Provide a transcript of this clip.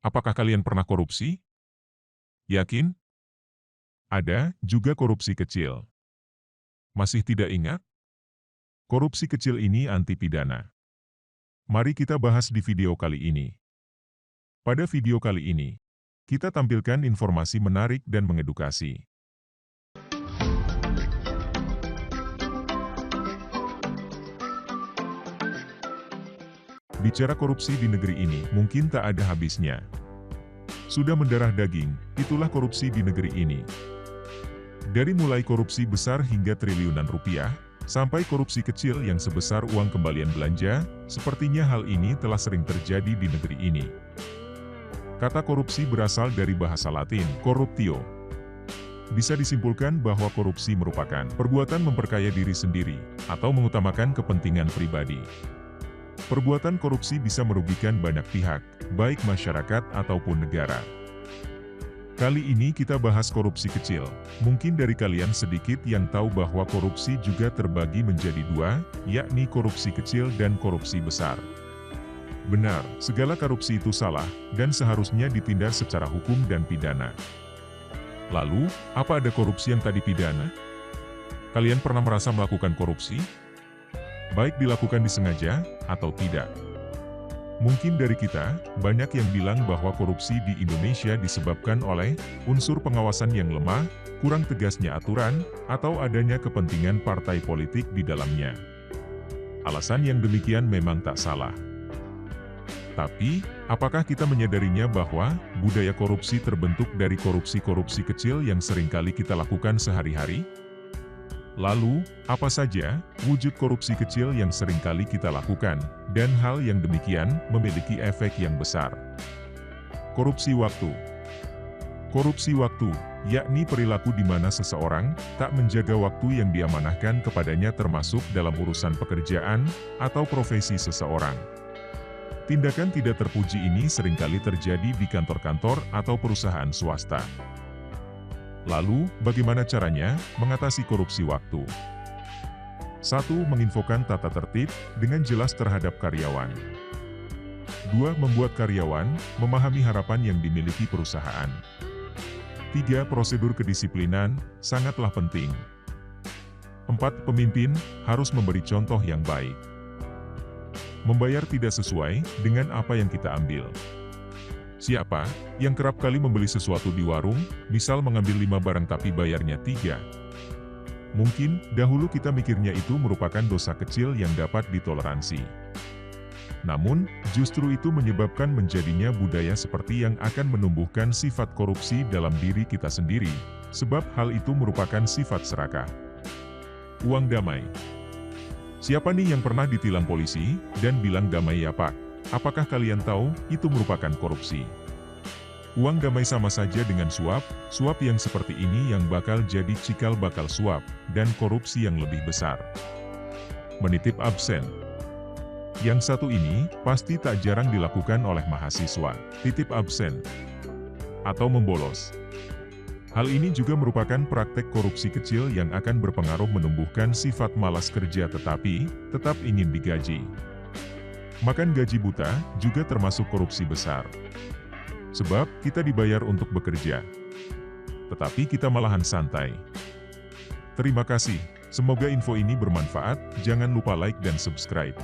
Apakah kalian pernah korupsi? Yakin? Ada juga korupsi kecil. Masih tidak ingat? Korupsi kecil ini anti pidana. Mari kita bahas di video kali ini. Pada video kali ini, kita tampilkan informasi menarik dan mengedukasi. Bicara korupsi di negeri ini, mungkin tak ada habisnya. Sudah mendarah daging, itulah korupsi di negeri ini. Dari mulai korupsi besar hingga triliunan rupiah, sampai korupsi kecil yang sebesar uang kembalian belanja, sepertinya hal ini telah sering terjadi di negeri ini. Kata korupsi berasal dari bahasa Latin, corruptio. Bisa disimpulkan bahwa korupsi merupakan perbuatan memperkaya diri sendiri, atau mengutamakan kepentingan pribadi. Perbuatan korupsi bisa merugikan banyak pihak, baik masyarakat ataupun negara. Kali ini kita bahas korupsi kecil. Mungkin dari kalian sedikit yang tahu bahwa korupsi juga terbagi menjadi dua, yakni korupsi kecil dan korupsi besar. Benar, segala korupsi itu salah, dan seharusnya ditindak secara hukum dan pidana. Lalu, apa ada korupsi yang tak dipidana? Kalian pernah merasa melakukan korupsi? Baik dilakukan disengaja, atau tidak. Mungkin dari kita, banyak yang bilang bahwa korupsi di Indonesia disebabkan oleh unsur pengawasan yang lemah, kurang tegasnya aturan, atau adanya kepentingan partai politik di dalamnya. Alasan yang demikian memang tak salah. Tapi, apakah kita menyadarinya bahwa budaya korupsi terbentuk dari korupsi-korupsi kecil yang seringkali kita lakukan sehari-hari? Lalu, apa saja wujud korupsi kecil yang seringkali kita lakukan, dan hal yang demikian memiliki efek yang besar? Korupsi waktu. Korupsi waktu, yakni perilaku di mana seseorang tak menjaga waktu yang diamanahkan kepadanya termasuk dalam urusan pekerjaan atau profesi seseorang. Tindakan tidak terpuji ini seringkali terjadi di kantor-kantor atau perusahaan swasta. Lalu, bagaimana caranya mengatasi korupsi waktu? 1. Menginfokan tata tertib dengan jelas terhadap karyawan. 2. Membuat karyawan memahami harapan yang dimiliki perusahaan. 3. Prosedur kedisiplinan sangatlah penting. 4. Pemimpin harus memberi contoh yang baik. Membayar tidak sesuai dengan apa yang kita ambil. Siapa yang kerap kali membeli sesuatu di warung, misal mengambil 5 barang tapi bayarnya 3? Mungkin, dahulu kita mikirnya itu merupakan dosa kecil yang dapat ditoleransi. Namun, justru itu menyebabkan menjadinya budaya seperti yang akan menumbuhkan sifat korupsi dalam diri kita sendiri, sebab hal itu merupakan sifat serakah. Uang damai. Siapa nih yang pernah ditilang polisi, dan bilang damai ya Pak? Apakah kalian tahu, itu merupakan korupsi. Uang damai sama saja dengan suap, suap yang seperti ini yang bakal jadi cikal bakal suap, dan korupsi yang lebih besar. Menitip absen. Yang satu ini, pasti tak jarang dilakukan oleh mahasiswa, titip absen, atau membolos. Hal ini juga merupakan praktek korupsi kecil yang akan berpengaruh menumbuhkan sifat malas kerja tetapi, tetap ingin digaji. Makan gaji buta juga termasuk korupsi besar. Sebab, kita dibayar untuk bekerja. Tetapi kita malahan santai. Terima kasih, semoga info ini bermanfaat, jangan lupa like dan subscribe.